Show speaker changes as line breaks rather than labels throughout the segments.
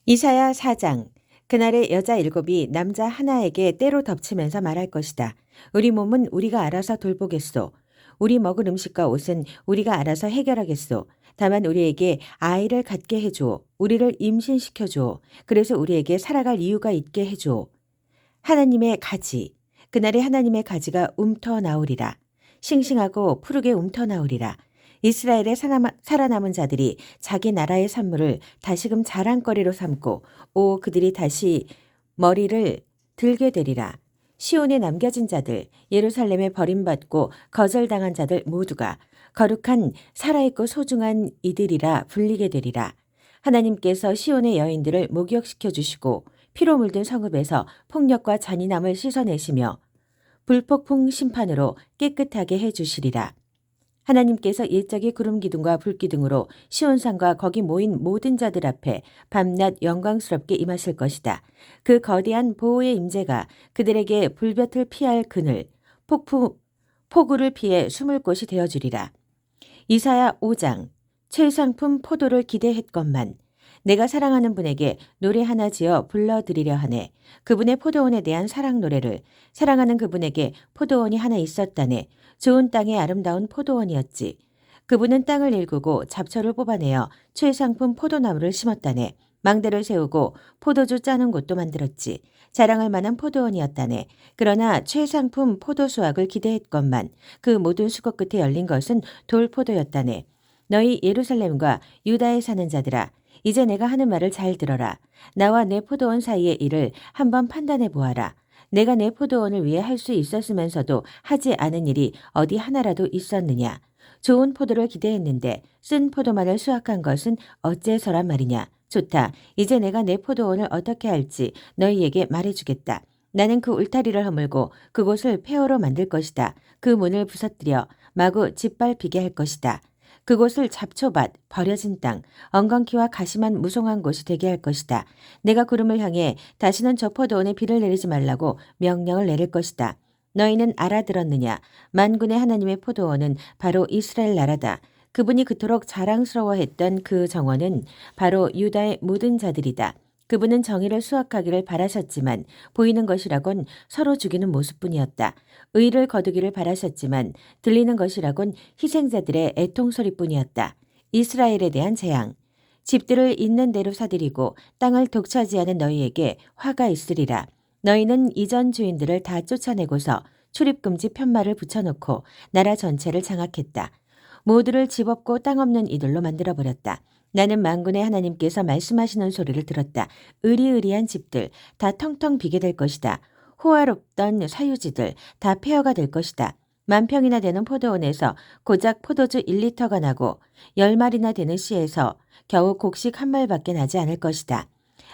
이사야 4장. 그날에 여자 7이 남자 하나에게 때로 덮치면서 말할 것이다. 우리 몸은 우리가 알아서 돌보겠소. 우리 먹을 음식과 옷은 우리가 알아서 해결하겠소. 다만 우리에게 아이를 갖게 해줘. 우리를 임신시켜줘. 그래서 우리에게 살아갈 이유가 있게 해줘. 하나님의 가지. 그날에 하나님의 가지가 움터 나오리라. 싱싱하고 푸르게 움터 나오리라. 이스라엘의 살아남은 자들이 자기 나라의 산물을 다시금 자랑거리로 삼고 그들이 다시 머리를 들게 되리라. 시온에 남겨진 자들, 예루살렘에 버림받고 거절당한 자들 모두가 거룩한 살아있고 소중한 이들이라 불리게 되리라. 하나님께서 시온의 여인들을 목욕시켜 주시고 피로 물든 성읍에서 폭력과 잔인함을 씻어내시며 불폭풍 심판으로 깨끗하게 해주시리라. 하나님께서 일적인 구름 기둥과 불 기둥으로 시온산과 거기 모인 모든 자들 앞에 밤낮 영광스럽게 임하실 것이다. 그 거대한 보호의 임재가 그들에게 불볕을 피할 그늘, 폭우를 피해 숨을 곳이 되어주리라. 이사야 5장. 최상품 포도를 기대했건만 내가 사랑하는 분에게 노래 하나 지어 불러드리려 하네. 그분의 포도원에 대한 사랑 노래를 사랑하는 그분에게 포도원이 하나 있었다네. 좋은 땅의 아름다운 포도원이었지. 그분은 땅을 일구고 잡초를 뽑아내어 최상품 포도나무를 심었다네. 망대를 세우고 포도주 짜는 곳도 만들었지. 자랑할 만한 포도원이었다네. 그러나 최상품 포도 수확을 기대했건만 그 모든 수고 끝에 열린 것은 돌포도였다네. 너희 예루살렘과 유다에 사는 자들아, 이제 내가 하는 말을 잘 들어라. 나와 내 포도원 사이의 일을 한번 판단해 보아라. 내가 내 포도원을 위해 할 수 있었으면서도 하지 않은 일이 어디 하나라도 있었느냐. 좋은 포도를 기대했는데 쓴 포도만을 수확한 것은 어째서란 말이냐. 좋다. 이제 내가 내 포도원을 어떻게 할지 너희에게 말해주겠다. 나는 그 울타리를 허물고 그곳을 폐허로 만들 것이다. 그 문을 부서뜨려 마구 짓밟히게 할 것이다. 그곳을 잡초밭, 버려진 땅, 엉겅퀴와 가시만 무성한 곳이 되게 할 것이다. 내가 구름을 향해 다시는 저 포도원에 비를 내리지 말라고 명령을 내릴 것이다. 너희는 알아들었느냐? 만군의 하나님의 포도원은 바로 이스라엘 나라다. 그분이 그토록 자랑스러워했던 그 정원은 바로 유다의 모든 자들이다. 그분은 정의를 수확하기를 바라셨지만 보이는 것이라곤 서로 죽이는 모습뿐이었다. 의를 거두기를 바라셨지만 들리는 것이라곤 희생자들의 애통소리뿐이었다. 이스라엘에 대한 재앙. 집들을 있는 대로 사들이고 땅을 독차지하는 너희에게 화가 있으리라. 너희는 이전 주인들을 다 쫓아내고서 출입금지 편말을 붙여놓고 나라 전체를 장악했다. 모두를 집 없고 땅 없는 이들로 만들어버렸다. 나는 만군의 하나님께서 말씀하시는 소리를 들었다. 으리으리한 집들 다 텅텅 비게 될 것이다. 호화롭던 사유지들 다 폐허가 될 것이다. 10,000평이나 되는 포도원에서 고작 포도주 1리터가 나고 10마리나 되는 씨에서 겨우 곡식 1말밖에 나지 않을 것이다.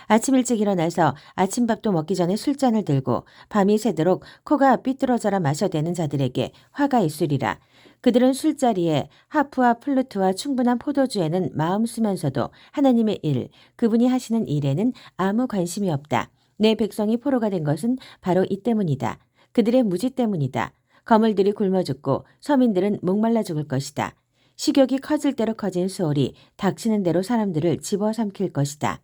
아침 일찍 일어나서 아침밥도 먹기 전에 술잔을 들고 밤이 새도록 코가 삐뚤어져라 마셔대는 자들에게 화가 있으리라. 그들은 술자리에 하프와 플루트와 충분한 포도주에는 마음 쓰면서도 하나님의 일, 그분이 하시는 일에는 아무 관심이 없다. 내 백성이 포로가 된 것은 바로 이 때문이다. 그들의 무지 때문이다. 거물들이 굶어 죽고 서민들은 목말라 죽을 것이다. 식욕이 커질 대로 커진 수월이 닥치는 대로 사람들을 집어삼킬 것이다.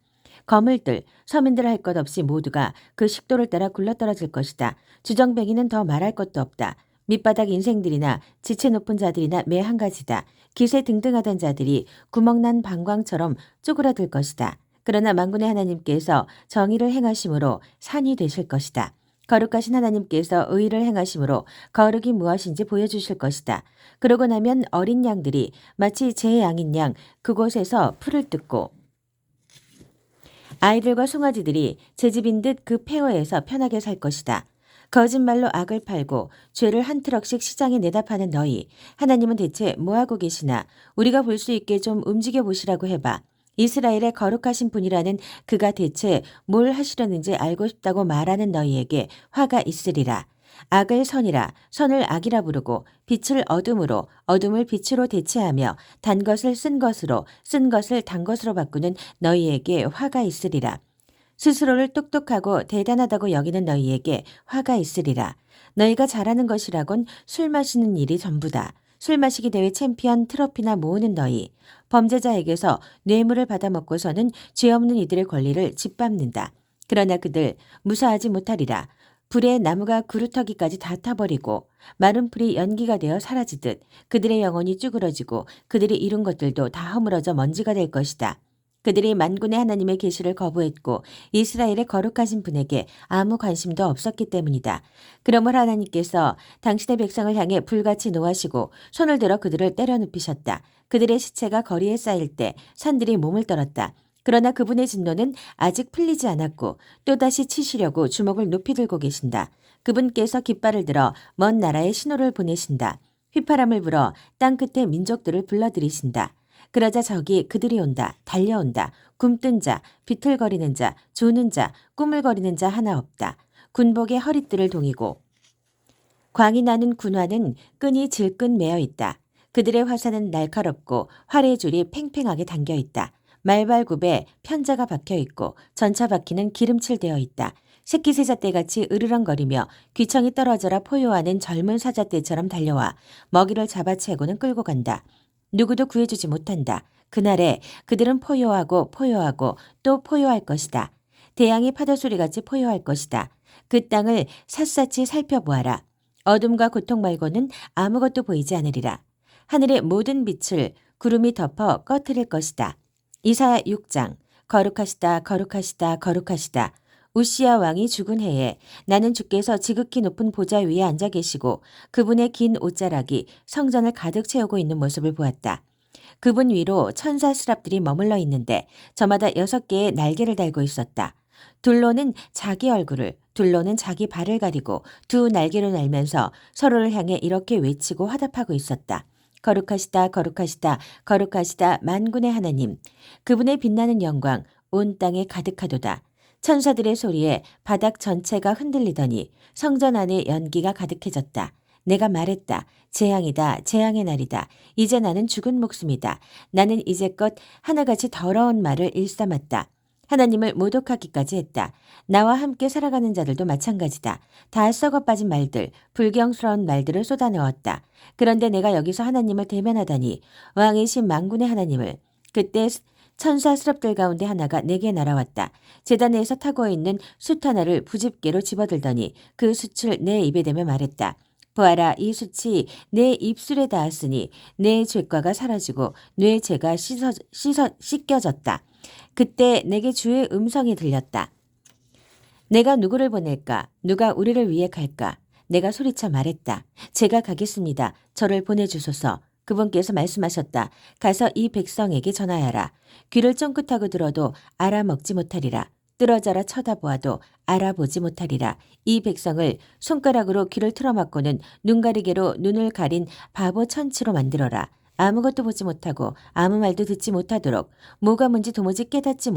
거물들, 서민들 할 것 없이 모두가 그 식도를 따라 굴러떨어질 것이다. 주정뱅이는 더 말할 것도 없다. 밑바닥 인생들이나 지체 높은 자들이나 매 한 가지다. 기세 등등하던 자들이 구멍난 방광처럼 쪼그라들 것이다. 그러나 만군의 하나님께서 정의를 행하심으로 산이 되실 것이다. 거룩하신 하나님께서 의를 행하심으로 거룩이 무엇인지 보여주실 것이다. 그러고 나면 어린 양들이 마치 제 양인 양 그곳에서 풀을 뜯고 아이들과 송아지들이 제 집인 듯 그 폐허에서 편하게 살 것이다. 거짓말로 악을 팔고 죄를 한 트럭씩 시장에 내다 파는 너희. 하나님은 대체 뭐하고 계시나? 우리가 볼 수 있게 좀 움직여 보시라고 해봐. 이스라엘의 거룩하신 분이라는 그가 대체 뭘 하시려는지 알고 싶다고 말하는 너희에게 화가 있으리라. 악을 선이라 선을 악이라 부르고 빛을 어둠으로 어둠을 빛으로 대체하며 단 것을 쓴 것으로 쓴 것을 단 것으로 바꾸는 너희에게 화가 있으리라. 스스로를 똑똑하고 대단하다고 여기는 너희에게 화가 있으리라. 너희가 잘하는 것이라곤 술 마시는 일이 전부다. 술 마시기 대회 챔피언 트로피나 모으는 너희. 범죄자에게서 뇌물을 받아먹고서는 죄 없는 이들의 권리를 짓밟는다. 그러나 그들 무사하지 못하리라. 불에 나무가 그루터기까지 다 타버리고 마른 풀이 연기가 되어 사라지듯 그들의 영혼이 쭈그러지고 그들이 이룬 것들도 다 허물어져 먼지가 될 것이다. 그들이 만군의 하나님의 계시를 거부했고 이스라엘의 거룩하신 분에게 아무 관심도 없었기 때문이다. 그러므로 하나님께서 당신의 백성을 향해 불같이 노하시고 손을 들어 그들을 때려 눕히셨다. 그들의 시체가 거리에 쌓일 때 산들이 몸을 떨었다. 그러나 그분의 진노는 아직 풀리지 않았고 또다시 치시려고 주먹을 높이 들고 계신다. 그분께서 깃발을 들어 먼 나라에 신호를 보내신다. 휘파람을 불어 땅끝의 민족들을 불러들이신다. 그러자 저기 그들이 온다. 달려온다. 굼뜬 자, 비틀거리는 자, 조는 자, 꾸물거리는 자 하나 없다. 군복의 허리띠를 동이고 광이 나는 군화는 끈이 질끈 매어 있다. 그들의 화살은 날카롭고 활의 줄이 팽팽하게 당겨 있다. 말발굽에 편자가 박혀 있고 전차 바퀴는 기름칠되어 있다. 새끼 세자떼같이 으르렁거리며 귀청이 떨어져라 포효하는 젊은 사자떼처럼 달려와 먹이를 잡아채고는 끌고 간다. 누구도 구해주지 못한다. 그날에 그들은 포효하고 포효하고 또 포효할 것이다. 대양이 파도소리같이 포효할 것이다. 그 땅을 샅샅이 살펴보아라. 어둠과 고통 말고는 아무것도 보이지 않으리라. 하늘의 모든 빛을 구름이 덮어 꺼트릴 것이다. 이사야 6장. 거룩하시다 거룩하시다 거룩하시다. 우시야 왕이 죽은 해에 나는 주께서 지극히 높은 보좌 위에 앉아 계시고 그분의 긴 옷자락이 성전을 가득 채우고 있는 모습을 보았다. 그분 위로 천사 스랍들이 머물러 있는데 저마다 6개의 날개를 달고 있었다. 둘로는 자기 얼굴을, 둘로는 자기 발을 가리고 두 날개로 날면서 서로를 향해 이렇게 외치고 화답하고 있었다. 거룩하시다 거룩하시다 거룩하시다 만군의 하나님. 그분의 빛나는 영광 온 땅에 가득하도다. 천사들의 소리에 바닥 전체가 흔들리더니 성전 안에 연기가 가득해졌다. 내가 말했다. 재앙이다. 재앙의 날이다. 이제 나는 죽은 목숨이다. 나는 이제껏 하나같이 더러운 말을 일삼았다. 하나님을 모독하기까지 했다. 나와 함께 살아가는 자들도 마찬가지다. 다 썩어빠진 말들, 불경스러운 말들을 쏟아넣었다. 그런데 내가 여기서 하나님을 대면하다니 왕이신 만군의 하나님을. 그때 천사 스럽들 가운데 하나가 내게 날아왔다. 제단에서 타고 있는 숯 하나를 부집개로 집어들더니 그 숯을 내 입에 대며 말했다. 보아라, 이 숯이 내 입술에 닿았으니 내 죄과가 사라지고 내 죄가 씻겨졌다. 그때 내게 주의 음성이 들렸다. 내가 누구를 보낼까? 누가 우리를 위해 갈까? 내가 소리쳐 말했다. 제가 가겠습니다. 저를 보내주소서. 그분께서 말씀하셨다. 가서 이 백성에게 전하여라. 귀를 쫑긋하고 들어도 알아먹지 못하리라. 뚫어져라 쳐다보아도 알아보지 못하리라. 이 백성을 손가락으로 귀를 틀어막고는 눈가리개로 눈을 가린 바보 천치로 만들어라. 아무것도 보지 못하고 아무 말도 듣지 못하도록 뭐가 뭔지 도무지 깨닫지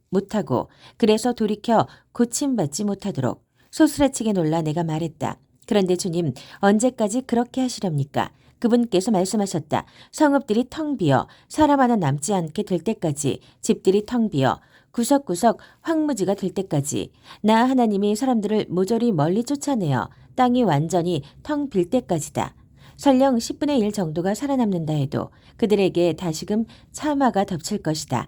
못하고 그래서 돌이켜 고침받지 못하도록. 소스라치게 놀라 내가 말했다. 그런데 주님, 언제까지 그렇게 하시렵니까? 그분께서 말씀하셨다. 성읍들이 텅 비어 사람 하나 남지 않게 될 때까지, 집들이 텅 비어 구석구석 황무지가 될 때까지, 나 하나님이 사람들을 모조리 멀리 쫓아내어 땅이 완전히 텅 빌 때까지다. 설령 10분의 1 정도가 살아남는다 해도 그들에게 다시금 참화가 덮칠 것이다.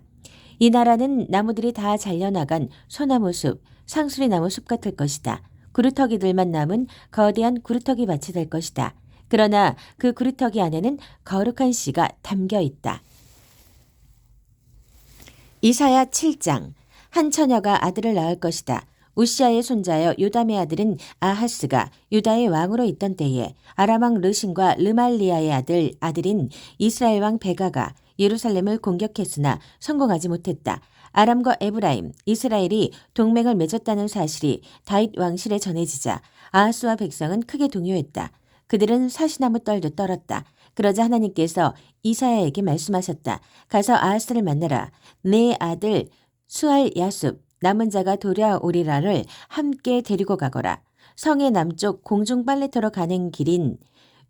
이 나라는 나무들이 다 잘려나간 소나무 숲, 상수리 나무 숲 같을 것이다. 구루터기들만 남은 거대한 구루터기 밭이 될 것이다. 그러나 그 구루터기 안에는 거룩한 씨가 담겨 있다. 이사야 7장. 한 처녀가 아들을 낳을 것이다. 우시아의 손자여 요담의 아들인 아하스가 유다의 왕으로 있던 때에 아람 왕 르신과 르말리아의 아들인 이스라엘 왕 베가가 예루살렘을 공격했으나 성공하지 못했다. 아람과 에브라임, 이스라엘이 동맹을 맺었다는 사실이 다윗 왕실에 전해지자 아하스와 백성은 크게 동요했다. 그들은 사시나무 떨도 떨었다. 그러자 하나님께서 이사야에게 말씀하셨다. 가서 아하스를 만나라. 내 아들 수알 야숲 남은 자가 돌아오리라를 함께 데리고 가거라. 성의 남쪽 공중 빨래터로 가는 길인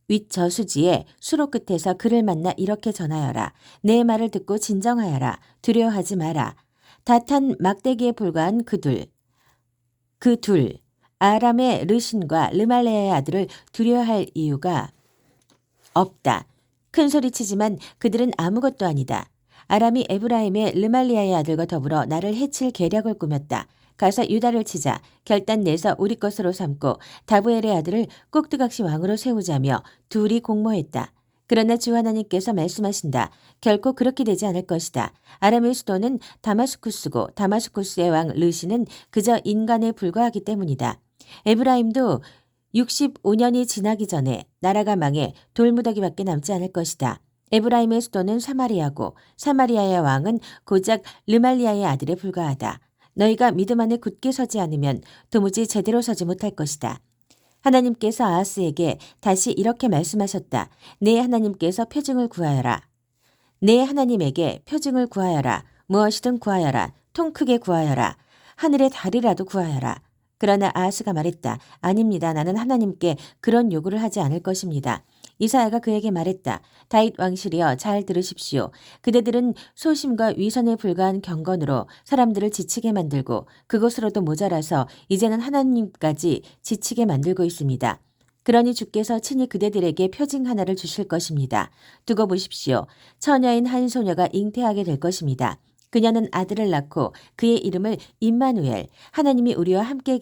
윗저수지의 수로 끝에서 그를 만나 이렇게 전하여라. 내 말을 듣고 진정하여라. 두려워하지 마라. 다탄 막대기에 불과한 그 둘, 아람의 르신과 르말레아의 아들을 두려워할 이유가 없다. 큰 소리치지만 그들은 아무것도 아니다. 아람이 에브라임의 르말리아의 아들과 더불어 나를 해칠 계략을 꾸몄다. 가서 유다를 치자 결단 내서 우리 것으로 삼고 다브엘의 아들을 꼭두각시 왕으로 세우자며 둘이 공모했다. 그러나 주 하나님께서 말씀하신다. 결코 그렇게 되지 않을 것이다. 아람의 수도는 다마스쿠스고 다마스쿠스의 왕 르시는 그저 인간에 불과하기 때문이다. 에브라임도 65년이 지나기 전에 나라가 망해 돌무더기밖에 남지 않을 것이다. 에브라임의 수도는 사마리아고 사마리아의 왕은 고작 르말리아의 아들에 불과하다. 너희가 믿음 안에 굳게 서지 않으면 도무지 제대로 서지 못할 것이다. 하나님께서 아하스에게 다시 이렇게 말씀하셨다. 내 하나님께서 표징을 구하여라. 내 하나님에게 표징을 구하여라. 무엇이든 구하여라. 통 크게 구하여라. 하늘의 달이라도 구하여라. 그러나 아하스가 말했다. 아닙니다. 나는 하나님께 그런 요구를 하지 않을 것입니다. 이사야가 그에게 말했다. 다윗 왕실이여 잘 들으십시오. 그대들은 소심과 위선에 불과한 경건으로 사람들을 지치게 만들고 그것으로도 모자라서 이제는 하나님까지 지치게 만들고 있습니다. 그러니 주께서 친히 그대들에게 표징 하나를 주실 것입니다. 두고 보십시오. 처녀인 한 소녀가 잉태하게 될 것입니다. 그녀는 아들을 낳고 그의 이름을 임마누엘, 하나님이 우리와 함께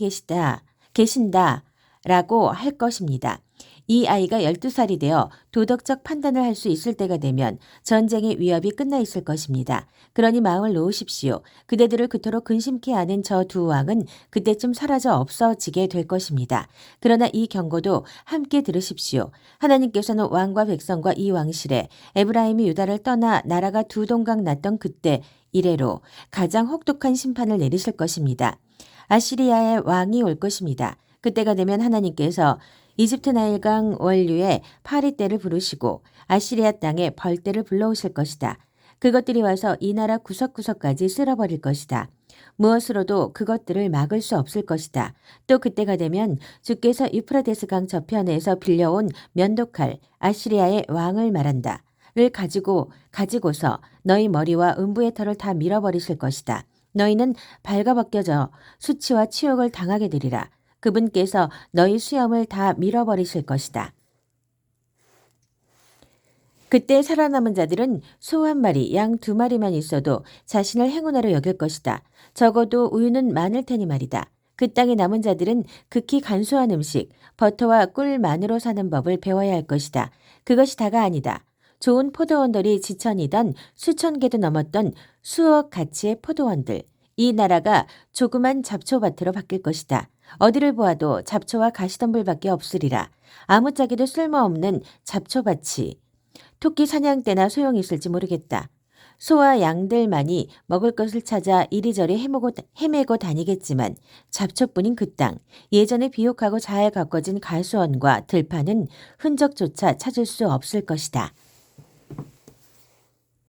계신다 라고 할 것입니다. 이 아이가 12살이 되어 도덕적 판단을 할 수 있을 때가 되면 전쟁의 위협이 끝나 있을 것입니다. 그러니 마음을 놓으십시오. 그대들을 그토록 근심케 하는 저 두 왕은 그때쯤 사라져 없어지게 될 것입니다. 그러나 이 경고도 함께 들으십시오. 하나님께서는 왕과 백성과 이 왕실에 에브라임이 유다를 떠나 나라가 두 동강 났던 그때 이래로 가장 혹독한 심판을 내리실 것입니다. 아시리아의 왕이 올 것입니다. 그때가 되면 하나님께서 이집트 나일강 원류에 파리떼를 부르시고 아시리아 땅에 벌떼를 불러오실 것이다. 그것들이 와서 이 나라 구석구석까지 쓸어버릴 것이다. 무엇으로도 그것들을 막을 수 없을 것이다. 또 그때가 되면 주께서 유프라데스 강 저편에서 빌려온 면도칼 아시리아의 왕을 말한다. 를 가지고서 너희 머리와 음부의 털을 다 밀어버리실 것이다. 너희는 발가벗겨져 수치와 치욕을 당하게 되리라. 그분께서 너희 수염을 다 밀어버리실 것이다. 그때 살아남은 자들은 소 한 마리, 양 두 마리만 있어도 자신을 행운아로 여길 것이다. 적어도 우유는 많을 테니 말이다. 그 땅에 남은 자들은 극히 간소한 음식, 버터와 꿀만으로 사는 법을 배워야 할 것이다. 그것이 다가 아니다. 좋은 포도원들이 지천이던 수천 개도 넘었던 수억 가치의 포도원들. 이 나라가 조그만 잡초밭으로 바뀔 것이다. 어디를 보아도 잡초와 가시덤불밖에 없으리라. 아무짝에도 쓸모없는 잡초밭이 토끼 사냥 때나 소용이 있을지 모르겠다. 소와 양들만이 먹을 것을 찾아 이리저리 헤매고 다니겠지만 잡초뿐인 그 땅, 예전에 비옥하고 잘 가꿔진 가수원과 들판은 흔적조차 찾을 수 없을 것이다.